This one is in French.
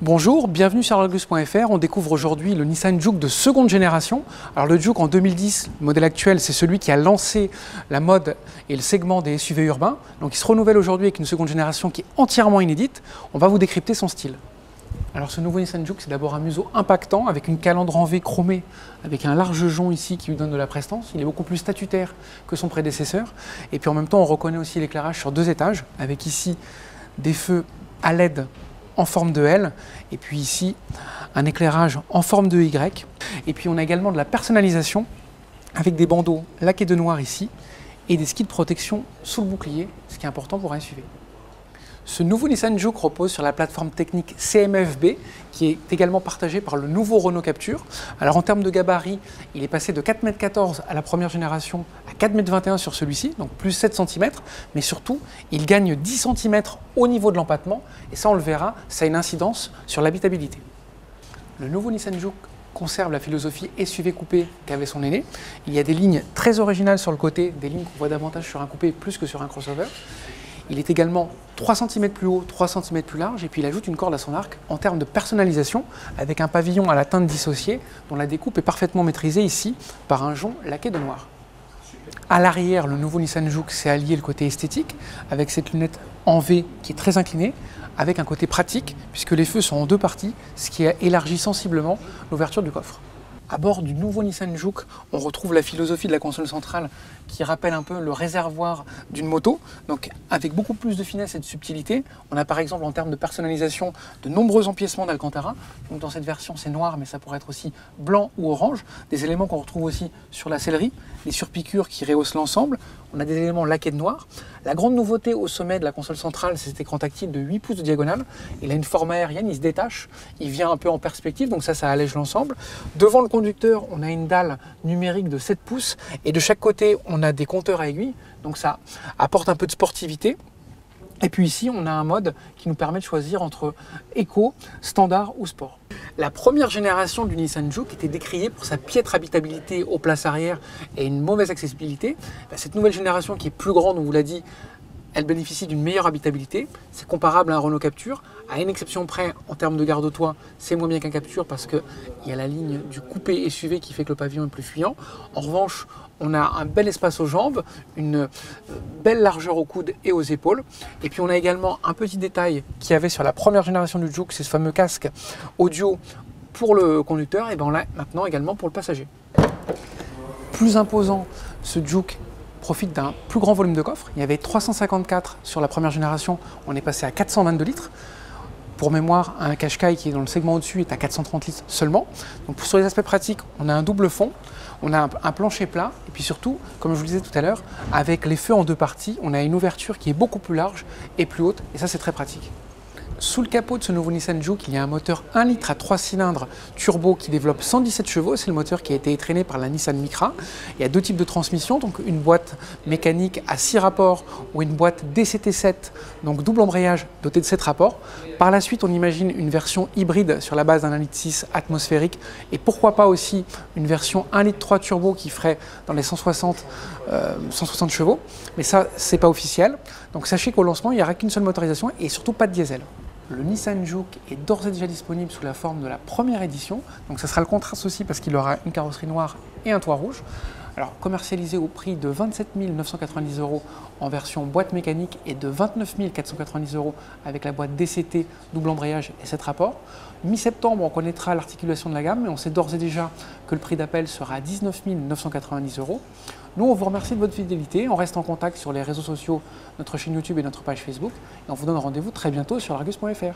Bonjour, bienvenue sur Argus.fr. On découvre aujourd'hui le Nissan Juke de seconde génération. Alors le Juke en 2010, le modèle actuel, c'est celui qui a lancé la mode et le segment des SUV urbains. Donc il se renouvelle aujourd'hui avec une seconde génération qui est entièrement inédite. On va vous décrypter son style. Alors ce nouveau Nissan Juke, c'est d'abord un museau impactant avec une calandre en V chromée, avec un large jonc ici qui lui donne de la prestance. Il est beaucoup plus statutaire que son prédécesseur. Et puis en même temps, on reconnaît aussi l'éclairage sur 2 étages, avec ici des feux à LED en forme de L, et puis ici un éclairage en forme de Y. Et puis on a également de la personnalisation avec des bandeaux laqués de noir ici et des skis de protection sous le bouclier, ce qui est important pour un SUV. Ce nouveau Nissan Juke repose sur la plateforme technique CMF-B qui est également partagée par le nouveau Renault Captur. Alors en termes de gabarit, il est passé de 4,14 m à la première génération à 4,21 m sur celui-ci, donc plus 7 cm, mais surtout il gagne 10 cm au niveau de l'empattement et ça on le verra, ça a une incidence sur l'habitabilité. Le nouveau Nissan Juke conserve la philosophie SUV coupé qu'avait son aîné. Il y a des lignes très originales sur le côté, des lignes qu'on voit davantage sur un coupé plus que sur un crossover. Il est également 3 cm plus haut, 3 cm plus large, et puis il ajoute une corde à son arc en termes de personnalisation, avec un pavillon à la teinte dissociée, dont la découpe est parfaitement maîtrisée ici par un jonc laqué de noir. À l'arrière, le nouveau Nissan Juke s'est allié le côté esthétique, avec cette lunette en V qui est très inclinée, avec un côté pratique, puisque les feux sont en 2 parties, ce qui a élargi sensiblement l'ouverture du coffre. À bord du nouveau Nissan Juke, on retrouve la philosophie de la console centrale qui rappelle un peu le réservoir d'une moto, donc avec beaucoup plus de finesse et de subtilité. On a par exemple en termes de personnalisation de nombreux empiècements d'Alcantara. Donc dans cette version c'est noir, mais ça pourrait être aussi blanc ou orange. Des éléments qu'on retrouve aussi sur la sellerie, des surpiqûres qui rehaussent l'ensemble. On a des éléments laqués de noir. La grande nouveauté au sommet de la console centrale, c'est cet écran tactile de 8 pouces de diagonale. Il a une forme aérienne, il se détache, il vient un peu en perspective, donc ça allège l'ensemble. Devant le conducteur, on a une dalle numérique de 7 pouces et de chaque côté, on a des compteurs à aiguilles, donc ça apporte un peu de sportivité. Et puis ici, on a un mode qui nous permet de choisir entre éco, standard ou sport. La première génération du Nissan Juke était décriée pour sa piètre habitabilité aux places arrière et une mauvaise accessibilité. Cette nouvelle génération qui est plus grande, on vous l'a dit, elle bénéficie d'une meilleure habitabilité. C'est comparable à un Renault Captur. À une exception près, en termes de garde-toit, c'est moins bien qu'un Captur parce qu'il y a la ligne du coupé SUV qui fait que le pavillon est plus fuyant. En revanche, on a un bel espace aux jambes, une belle largeur aux coudes et aux épaules. Et puis on a également un petit détail qu'il y avait sur la première génération du Juke, c'est ce fameux casque audio pour le conducteur, et bien on l'a maintenant également pour le passager. Plus imposant, ce Juke profite d'un plus grand volume de coffre. Il y avait 354 sur la première génération, on est passé à 422 litres. Pour mémoire, un Qashqai qui est dans le segment au-dessus est à 430 litres seulement. Donc sur les aspects pratiques, on a un double fond, on a un plancher plat, et puis surtout, comme je vous le disais tout à l'heure, avec les feux en 2 parties, on a une ouverture qui est beaucoup plus large et plus haute, et ça c'est très pratique. Sous le capot de ce nouveau Nissan Juke, il y a un moteur 1 litre à 3 cylindres turbo qui développe 117 chevaux. C'est le moteur qui a été étraîné par la Nissan Micra. Il y a 2 types de transmission, donc une boîte mécanique à 6 rapports ou une boîte DCT7, donc double embrayage doté de 7 rapports. Par la suite, on imagine une version hybride sur la base d'un 1,6 litre atmosphérique et pourquoi pas aussi une version 1,3 litre turbo qui ferait dans les 160 chevaux. Mais ça, c'est pas officiel. Donc sachez qu'au lancement, il n'y aura qu'une seule motorisation et surtout pas de diesel. Le Nissan Juke est d'ores et déjà disponible sous la forme de la première édition, donc ça sera le contraste aussi parce qu'il aura une carrosserie noire et un toit rouge. Alors commercialisé au prix de 27 990 € en version boîte mécanique et de 29 490 € avec la boîte DCT double embrayage et 7 rapports. Mi-septembre, on connaîtra l'articulation de la gamme, mais on sait d'ores et déjà que le prix d'appel sera à 19 990 €. Nous, on vous remercie de votre fidélité. On reste en contact sur les réseaux sociaux, notre chaîne YouTube et notre page Facebook. Et on vous donne rendez-vous très bientôt sur Argus.fr.